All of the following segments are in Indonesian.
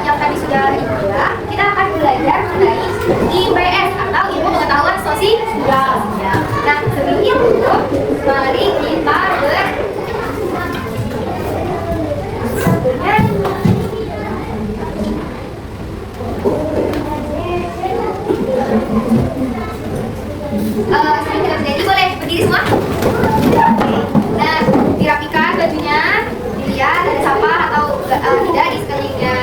Yang tadi sudah dibilang, kita akan belajar mengenai IPS atau ilmu pengetahuan sosial. Nah, sebelum itu, mari kita jadi boleh berdiri semua. Nah, dirapikan bajunya, dilihat ada sampah atau tidak di sekelilingnya.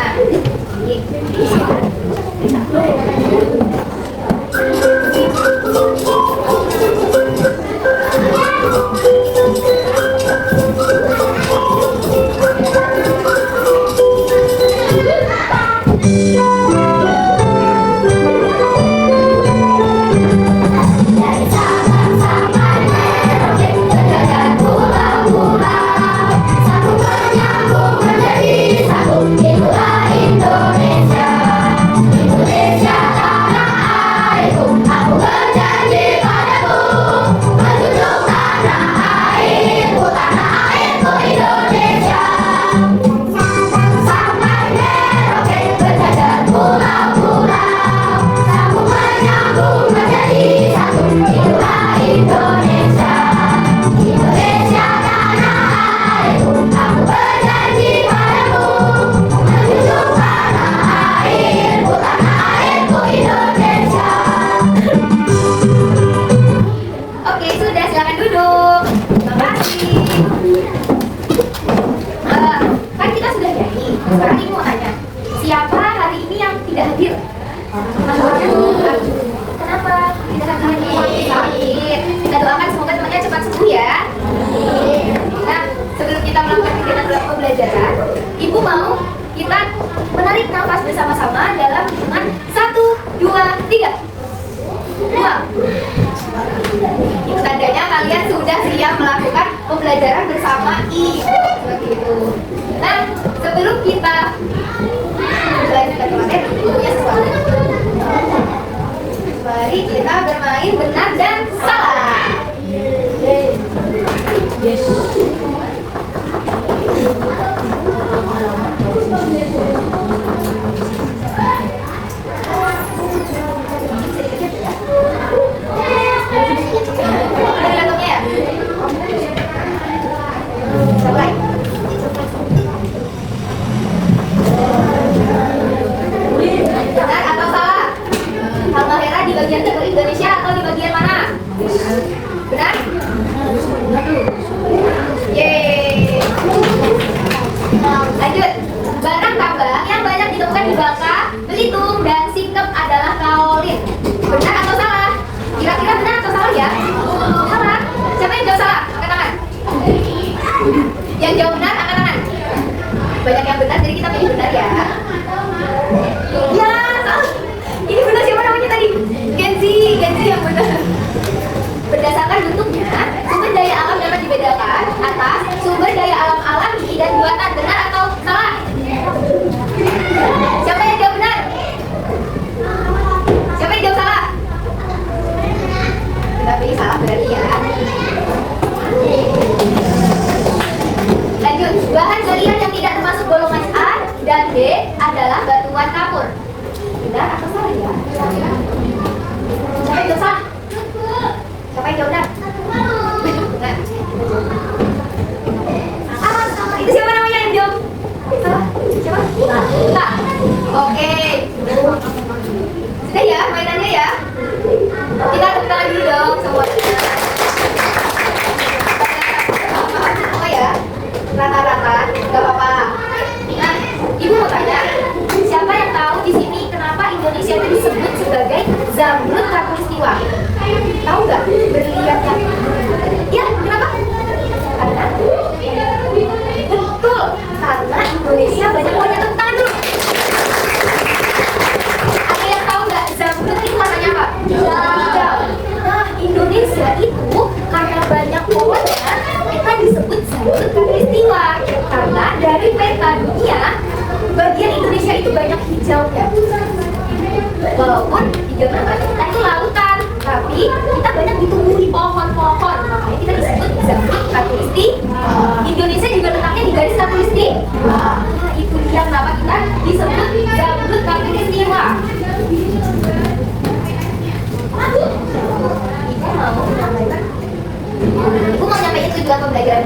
Sekarang ibu mau tanya, siapa hari ini yang tidak hadir? Kenapa tidak hadir? Sakit. Kita doakan semoga temannya cepat sembuh ya. Nah, sebelum kita melakukan kegiatan pembelajaran, ibu mau kita menarik nafas bersama-sama dalam hitungan 1, 2, 3. Buang. Itu tandanya kalian sudah siap melakukan pembelajaran bersama ibu. Seperti itu. Nah, sebelum kita belajar ke materi, punya sesuatu. Mari kita bermain benar dan salah. Yes. Benar atau salah? Halmahera di bagian timur Indonesia atau di bagian mana? Benar? Yeay. Lanjut. Barang tambang yang banyak ditemukan di Bangka, Belitung, dan Singkep adalah kaolin. Benar atau salah? Kira-kira benar atau salah ya? Salah. Siapa yang jawab salah? Angkat tangan. Yang jawab benar, angkat tangan. Banyak yang benar, jadi kita pilih benar ya. Ya, salah. Ini benar, siapa namanya tadi? Genzi yang benar. Berdasarkan bentuknya, sumber daya alam dapat dibedakan atas sumber daya alam alami dan buatan. Benar atau salah? Siapa yang jawab benar? Siapa yang jawab salah? Kita pilih salah berarti ya. Lanjut, bahan galian yang tidak termasuk golongan A dan B khatulistiwa. Indonesia juga letaknya di garis khatulistiwa. Itu dia kenapa kita disebut Zamrud khatulistiwa. Ibu mau nyampein tujuan pembelajaran.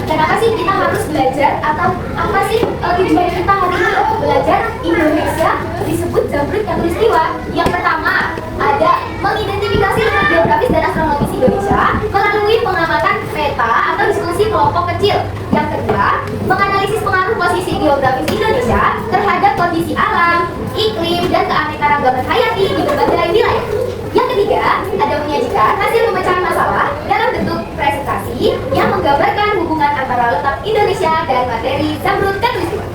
Kenapa sih kita harus belajar atau apa sih tujuan kita hari ini belajar Indonesia disebut Zamrud khatulistiwa? Yang pertama ada mengidentifikasi letak geografis dan astronomis Indonesia melalui pengamatan peta atau diskusi kelompok kecil. Yang kedua, menganalisis pengaruh posisi geografis Indonesia terhadap kondisi alam, iklim, dan keanekaragaman hayati di berbagai wilayah. Yang ketiga, ada menyajikan hasil pemecahan masalah dalam bentuk presentasi yang menggambarkan hubungan antara letak Indonesia dan materi Zamrud khatulistiwa.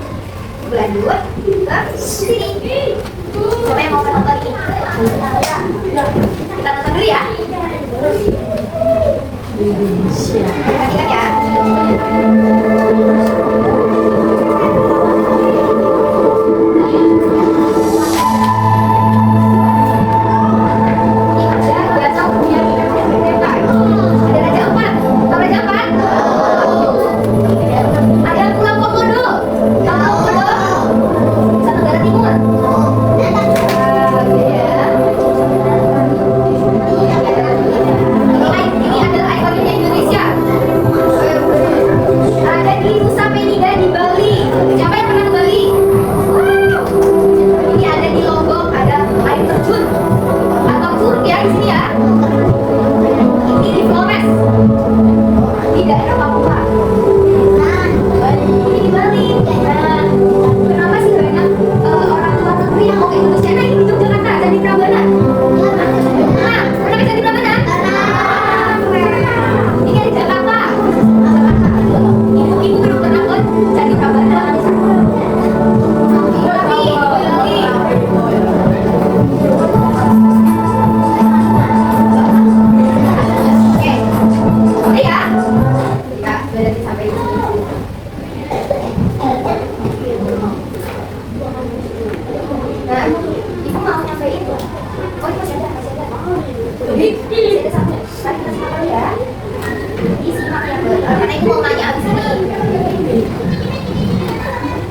Lanjut ke sini. Siapa yang mau menonton ini? Kita nonton dulu ya. Perhatikan ya.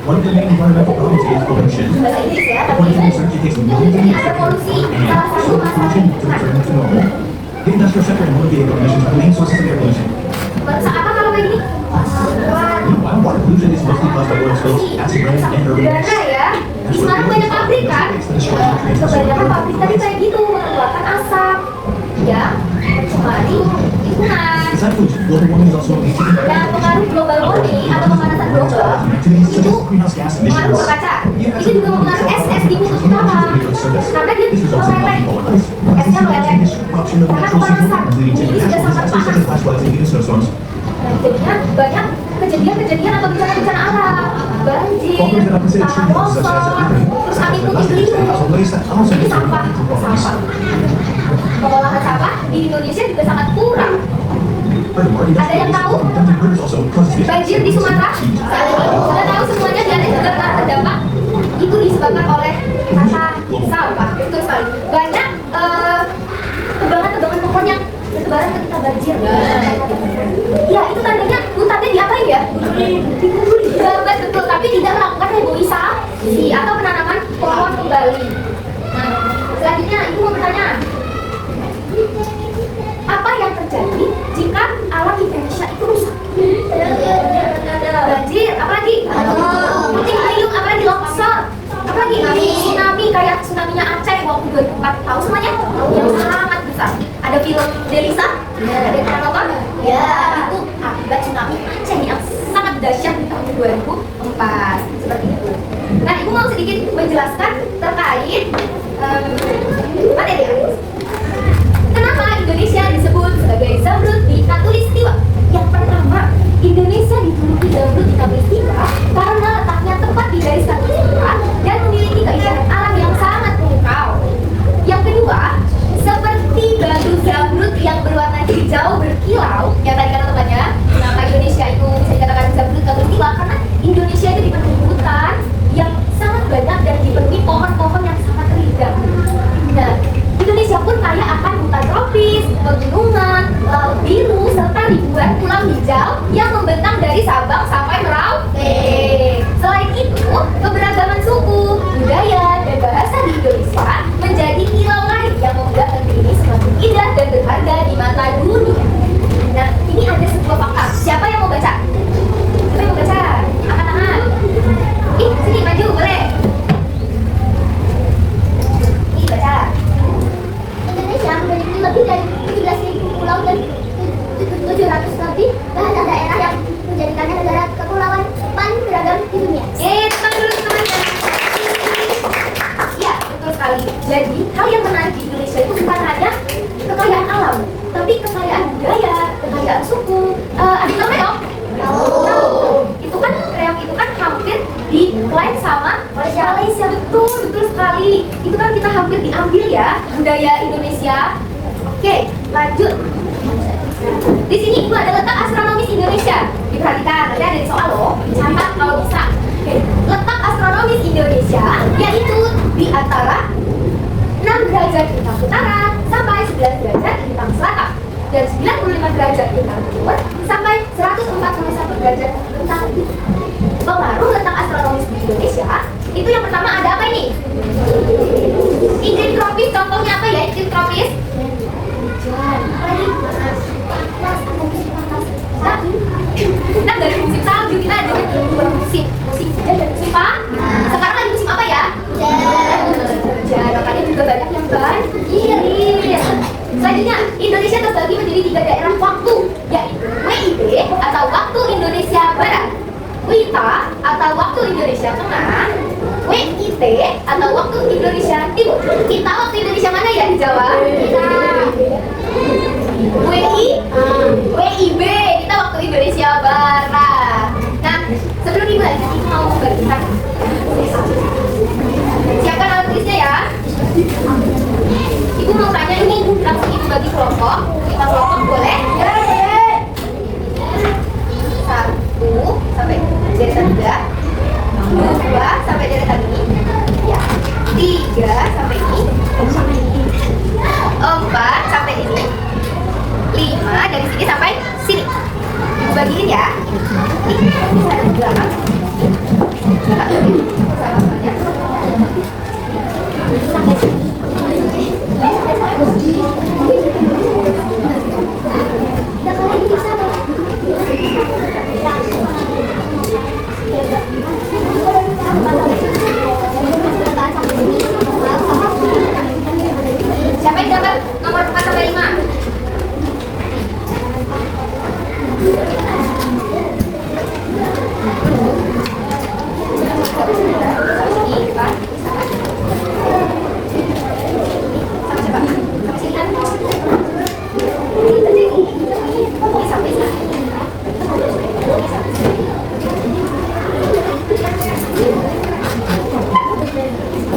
One of the main environmental problems is pollution. According to research, it takes millions of years for pollution to return to normal. The industrial sector and motor vehicle emissions are the main sources of air pollution. Meanwhile, water pollution is mostly caused by oil spills, acid rain, and urban waste. Di Semarang banyak pabrik kan? Kebanyakan pabrik tadi kayak gitu mengeluarkan asap, ya, mencemari lingkungan. Besides pollution, global warming is also a major Dan pengaruh global warming atau pemanasan global itu pengaruh ke kaca. Itu juga mempengaruhi es di kutub utara karena dia meleleh, esnya meleleh karena pemanasan. Ini sudah sangat panas. Jadinya banyak kejadian-kejadian atau bencana-bencana alam, banjir, tanah longsor, terus angin puting beliung. Ini sampah. Pengolahan sampah di Indonesia juga sangat kurang. Ada yang tahu banjir di Sumatera? Sudah tahu semuanya di Aceh juga terdampak. Itu disebabkan oleh kata sampah. Betul sekali. Banyak tebangan-tebangan pohon yang bertebaran ketika banjir. Ya, itu tandanya hutannya diapain ya? Dikumpulin. Betul, tapi tidak melakukan reboisasi atau penanaman pohon kembali. Nah, selanjutnya ibu mau bertanya, apa yang terjadi jika alam Indonesia itu rusak? Banjir, apalagi? Puting beliung, apalagi longsor, apalagi tsunami kayak tsunami-nya Aceh waktu 2004. Tahu semuanya? Yang sangat besar. Ada film Delisa? Ada yang pernah nonton? Ya, itu akibat tsunami Aceh yang sangat dahsyat di tahun 2004. Seperti itu. Nah, ibu mau sedikit menjelaskan terkait materi. Kenapa Indonesia disebut sebagai Zamrud khatulistiwa? Yang pertama, Indonesia dijuluki Zamrud khatulistiwa karena letaknya tepat di garis khatulistiwa dan memiliki keindahan alam yang sangat memukau. Yang kedua, seperti batu Zamrud yang berwarna hijau berkilau, yang tadi kata temannya, kenapa Indonesia itu bisa dikatakan Zamrud khatulistiwa? Karena Indonesia itu dipenuhi hutan yang sangat banyak dan dipenuhi pohon-pohon yang sangat rindang. Nah, Indonesia pun kaya akan hutan tropis, pegunungan, laut biru, serta pulau hijau yang membentang dari Sabang sampai Merauke. Selain itu, keberagaman suku, budaya, dan bahasa di Indonesia menjadi kilau lain yang membuat negeri ini semakin indah dan berharga di mata dunia. Nah, ini ada sebuah fakta. Siapa yang mau baca? Siapa yang mau baca? Angkat tangan. Ih, sini maju, boleh. Ih, baca. Indonesia memiliki lebih dari 17.000 pulau dan 700 lebih bahasa daerah yang menjadikannya negara kepulauan paling beragam di dunia. Teman dulu teman-teman. Ya, betul sekali. Jadi, hal yang menarik di Indonesia itu bukan hanya kekayaan alam, tapi kekayaan budaya, kekayaan suku. Ada namanya dong? Itu kan reok itu kan hampir diklaim sama Malaysia. Betul, betul sekali. Itu kan kita hampir diambil ya budaya Indonesia. Oke, lanjut. Di sini itu ada letak astronomis Indonesia. Diperhatikan, nanti ada di soal loh. Catat kalau bisa. Oke, letak astronomis Indonesia yaitu di antara 6 derajat lintang utara sampai 9 derajat lintang selatan dan 95 derajat lintang timur sampai 141 derajat lintang timur. Pengaruh letak astronomis di Indonesia itu yang pertama ada apa ini? Iklim tropis, contohnya apa ya iklim tropis? Hujan, apa ini? Kita dari musim salju kita ada musim hujan dan musim apa? Sekarang lagi musim apa ya? Hujan, makanya juga banyak yang banjir. Selanjutnya, Indonesia terbagi menjadi 3 daerah waktu, yaitu WIB atau Waktu Indonesia Barat, WITA atau Waktu Indonesia Tengah, WIT atau Waktu Indonesia Timur. Kita waktu Indonesia mana ya di Jawa? WIB, kita waktu Indonesia Barat. Nah, sebelum ibu lanjut, ibu mau membagikan. Siapkan alat tulisnya ya. Ibu mau tanya ini langsung ibu bagi kelompok. 5 kelompok boleh? 1 sampai deretan 3, 2 sampai deretan ini, ya. 3 sampai ini, 4 sampai ini, 5 dari sini sampai sini. Ibu bagiin ya. Ini ada di belakang. Siapa yang dapat nomor 4 sampai 5?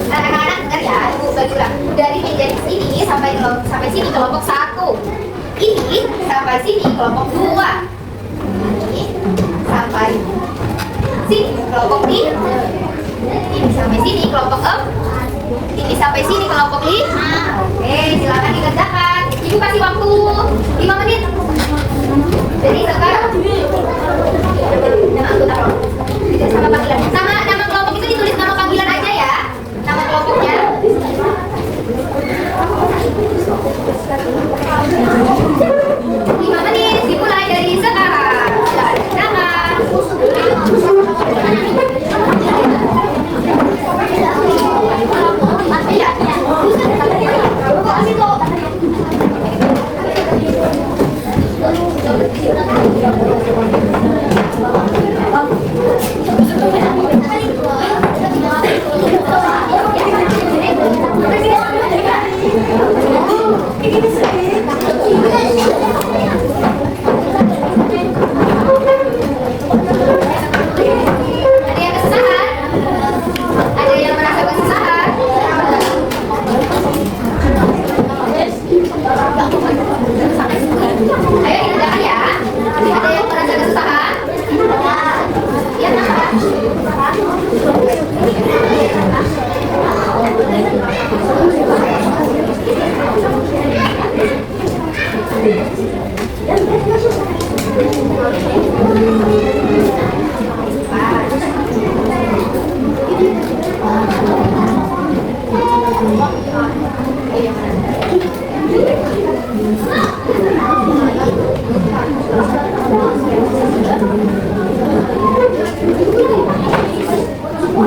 Anak-anak dengar ya, ibu bagi ulang. Dari sini sampai sini kelompok 1. Ini sampai sini kelompok 2. Ini sampai sini kelompok 3. Ini sampai sini kelompok 4. Ini sampai sini kelompok 5. Oke, silakan dikerjakan. Ibu kasih waktu 5 menit. Jadi sekarang nama anggota kelompok. Sama panggilan. Sama nama kelompok itu ditulis nama panggilan aja ya. Nama kelompoknya. 5 menit dimulai dari sekarang. Silakan. Iya.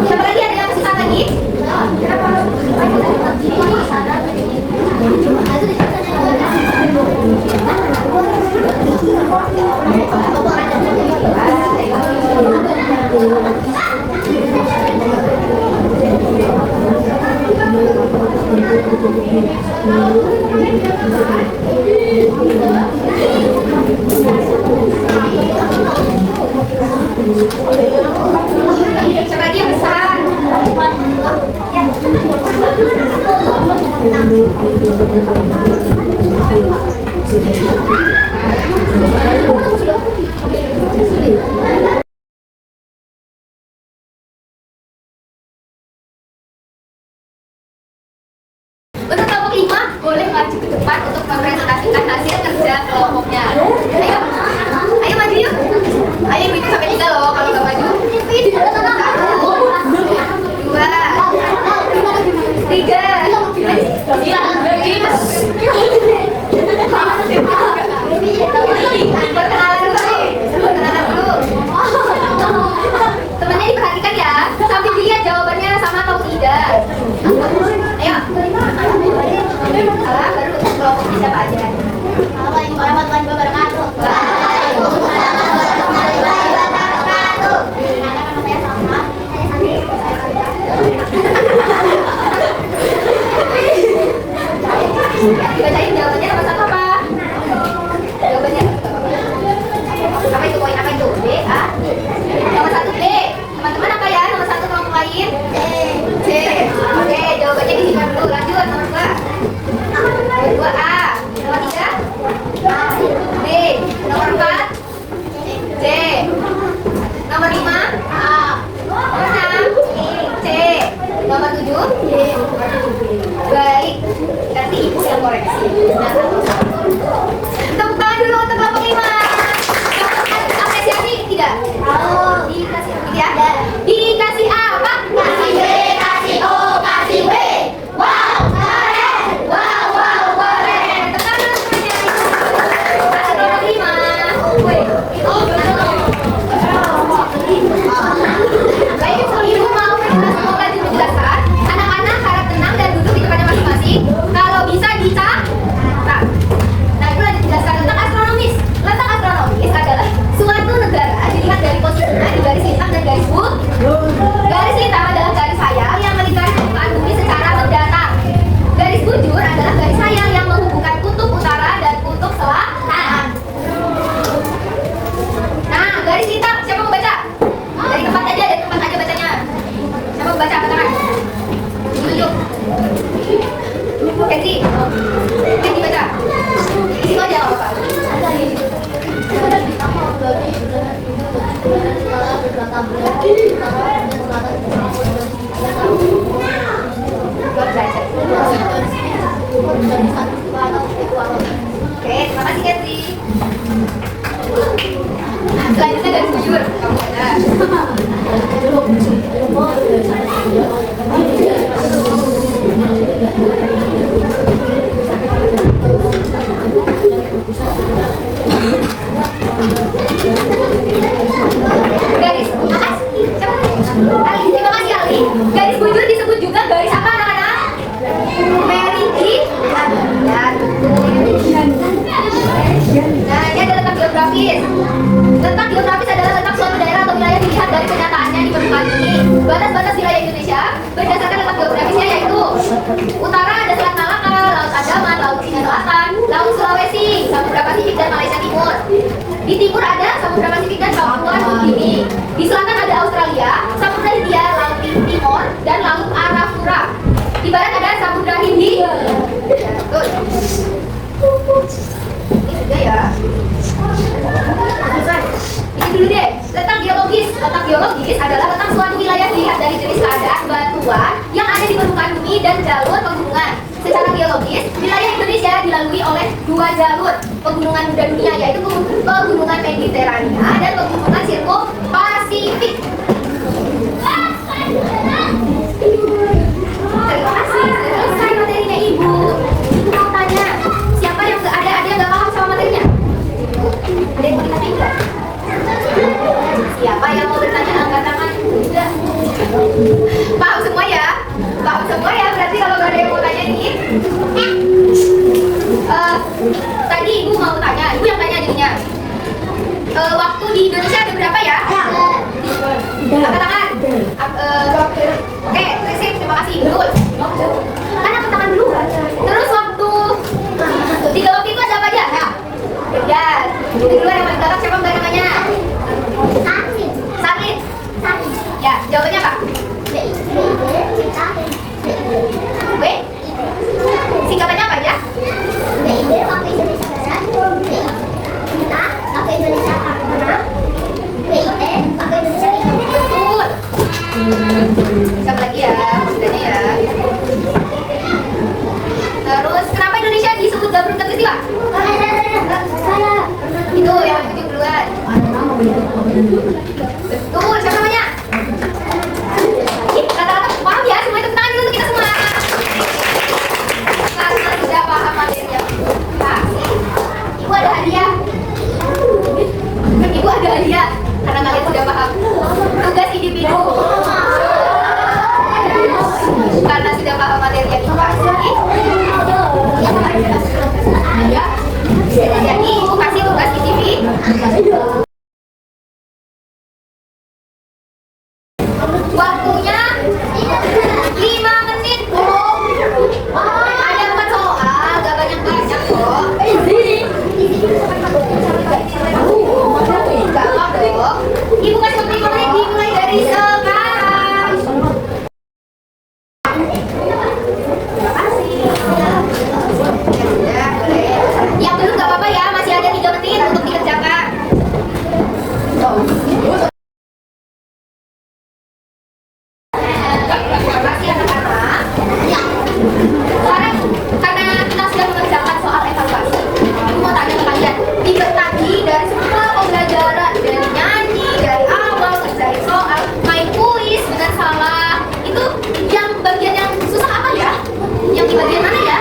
Siapa lagi ada yang susah lagi? Siapa lagi yang besar? Untuk kelompok 5 boleh maju ke depan untuk mempresentasikan hasil kerja kelompoknya. Ayo, ayo maju yuk. Ayo itu sampai 3 loh kalau nggak maju. 1, 2, 3. Perkenalan dulu. Temannya diperhatikan ya, sambil dilihat jawabannya sama atau tidak. Ayo. Salah baru kelompok siapa aja. Assalamualaikum warahmatullahi wabarakatuh. Dibacain jawabannya nomor 1 apa? Jawabannya apa itu poin apa itu? B, A. Nomor 1 B. Teman-teman apa ya? Nomor 1 kelompok lain? C. Oke, jawabannya disimpan dulu. Lanjut nomor 2. Nomor 2 A. Nomor 3 B. Nomor 4 C. Nomor 5 A. Nomor 6 C. Nomor 7 baik. Nanti ibu yang koreksi. Tepuk tangan dulu untuk kelompok 5. Apresiasi tidak? Dikasih ya? Dikasih apa? Kasih B, kasih O, kasih W. Wow, keren. Wow, wow, keren. Tekan dulu semuanya. Kasih kelompok 5. Wih, baik, ibu mau lanjut menjelaskan. Anak-anak harap tenang dan duduk di tempatnya masing-masing. Kalau bisa dicatat. Nah, itu lanjut menjelaskan tentang astronomis. Letak astronomis adalah suatu negara dilihat dari posisinya di garis lintang dan garis bujur. Garis lintang adalah garis hayal yang melingkari permukaan bumi secara mendatar. Garis bujur adalah garis hayal yang menghubungkan kutub utara dan kutub selatan. Nah, garis lintang siapa mau baca? Dari tempat aja bacanya. Siapa mau baca? Angkat tangan. Tunjuk. Kenzi. Kenzi baca. Di situ aja nggak apa-apa. Oke, terima kasih Kenzi. Selanjutnya garis bujur. Kamu ada. Garis, makasih. Ali, terima kasih Ali. Garis bujur disebut juga garis apa anak-anak? Meridian. Ya, nah, ini ada letak geografis. Letak geografis adalah letak suatu daerah atau wilayah dilihat dari kenyataannya di permukaan bumi. Batas-batas wilayah Indonesia berdasarkan letak geografisnya yaitu utara ada Selat Malaka, Laut Andaman, Laut Cina Selatan, Laut Sulawesi, Samudra Pasifik dan Malaysia Timur. Di timur ada Samudra Pasifik dan Papua Nugini. Di selatan ada Australia, Samudra Hindia, Laut Timor, dan Laut Arafura. Di barat ada Samudra Hindia. Betul. Ini juga ya. Ini dulu deh. Letak geologis. Letak geologis adalah letak suatu wilayah dilihat dari jenis keadaan batuan yang ada di permukaan bumi dan jalur penghubungan. Secara geologis, wilayah Indonesia dilalui oleh dua jalur pegunungan muda dunia, yaitu pegunungan Mediterania dan pegunungan Sirkuit Pasifik. Terima kasih, sudah selesai materinya Ibu. Ibu mau tanya, siapa yang ada yang nggak paham sama materinya? Ada yang mau ditanya enggak? Siapa yang mau bertanya angkat tangan? Enggak. Paham semua ya? Paham semua ya? Berarti kalau nggak ada yang mau tanya nih. Tadi Ibu mau tanya, Ibu yang tanya jadinya. Waktu di Indonesia ada berapa ya? Angkat tangan. Oke, sip, terima kasih Ibu. Kan angkat tangan dulu. Terus waktu 3 waktu itu ada apa aja? Ya, dulu yang paling belakang siapa mbak namanya? Sakit. Ya, jawabannya apa? B. Singkatannya apa aja? Betul. Siapa lagi ya? Maksudnya ya. Terus kenapa Indonesia disebut Gabruk Katulistiwa? Itu yang 7 duluan. Betul, siapa namanya? Kata-kata paham ya, semua itu tangan dulu untuk kita semua. Karena sudah paham materinya. Kasih. Ibu ada hadiah. Ibu ada hadiah karena kalian sudah paham. Tugas individu. Karena sudah paham materi yang dikasih. Jadi Ibu kasih tugas individu. Waktunya 5 menit. Ada 4 soal, gak banyak-banyak kok. Gampang kok. Ibu kasih waktu 5 menit dimulai dari sekarang. Terima kasih. Ya, boleh. Yang belum gak apa-apa ya, masih ada 3 menit untuk dikerjakan. Makasih anak-anak. Sekarang karena kita sudah mengerjakan soal evaluasi, aku mau tanya ke kalian, dibagi dari semua pembelajaran, dari nyanyi, dari awal, ngerjain soal, main kuis, benar salah, itu yang bagian yang susah apa ya? Yang di bagian mana ya?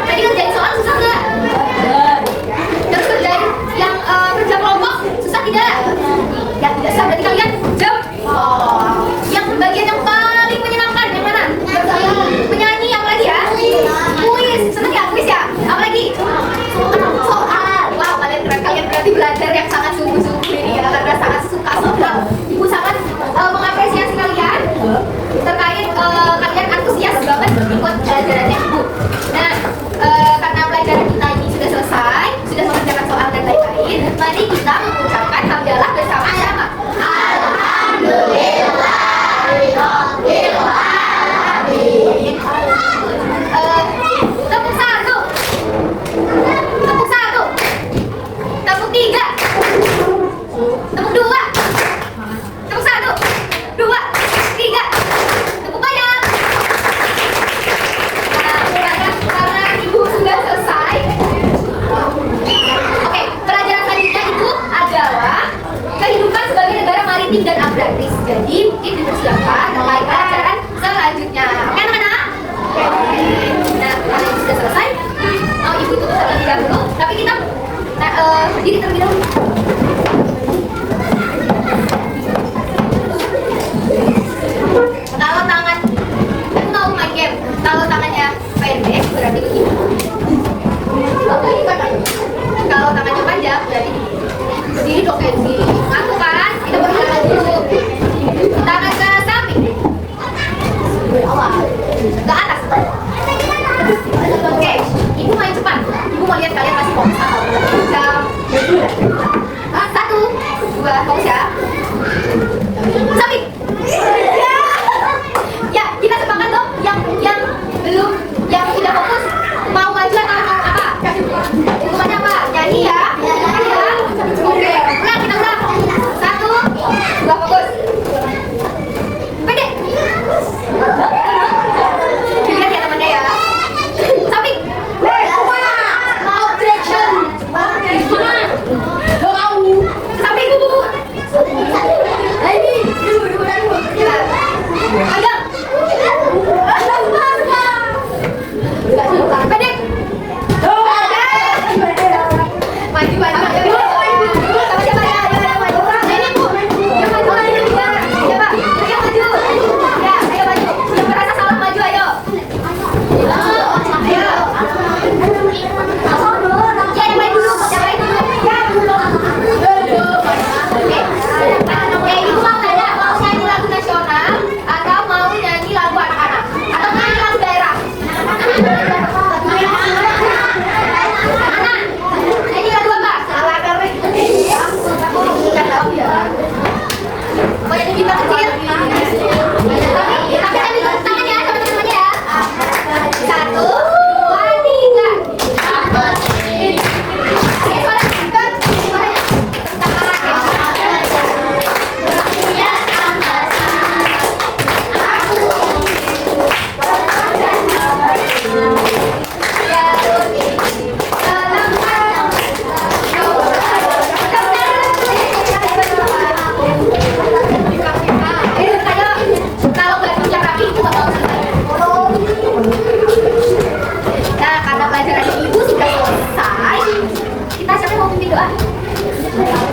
Tadi ngerjain soal susah nggak? Terus kerjain yang kerja kelompok susah tidak? Ya tidak susah, berarti kalian jawab. Yang bagian yang paling menyenangkan yang mana? Menyanyi, apa lagi ya? Kuis, seneng ya kuis ya? Apa lagi? Soal. Wow, kalian keren, kalian berarti belajar yang sangat sungguh-sungguh ini ya, karena sangat suka soal. Ibu sangat mengapresiasi kalian terkait kalian antusias banget ikut pelajarannya Ibu. Nah, karena pelajaran kita ini sudah selesai, sudah mengerjakan soal dan lain-lain, mari kita mengucapkan hamdalah bersama sama. Tepuk 1, tepuk 1, tepuk 3, tepuk 2, tepuk 1, 2, 3, tepuk banyak. Nah, karena Ibu sudah selesai. Oke, pelajaran selanjutnya itu adalah kehidupan sebagai negara maritim dan agraris. Jadi mungkin dipersiapkan mulai pelajaran selanjutnya. Oke anak-anak? Nah, kalau Ibu sudah selesai, mau Ibu tutup terlebih dahulu. Tapi kita berdiri terlebih dahulu. Kalau tangan, aku mau main game. Kalau tangannya pendek berarti begini. Kalau tangannya panjang berarti berdiri dong kayak begini. Ngaku kan? Kita berjalan dulu. Tangan ke samping. Ke atas. Oke, Ibu main cepat. Ibu mau lihat kalian masih fokus atau jam 1, 2, fokus ya. Samping. Ya, kita sepakat dong. Yang belum, yang tidak fokus mau maju atau mau apa? Hukumannya apa? Nyanyi ya. Oke, ulang kita ulang. 1, 2, fokus. Pendek. Dilihat ya temannya ya.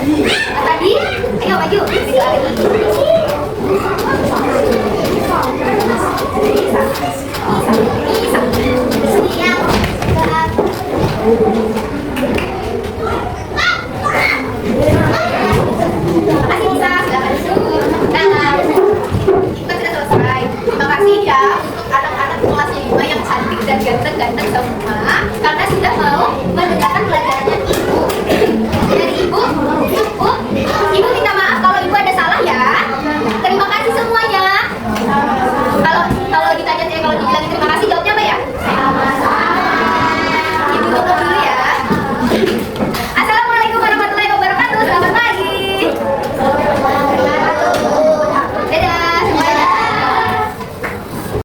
Tadi, ayo maju. Bisa lagi. Makasih bisa, silakan duduk. Nah, kita sudah selesai. Terima kasih ya untuk anak-anak kelas 5 yang cantik dan ganteng-ganteng semua karena sudah mau mendengarkan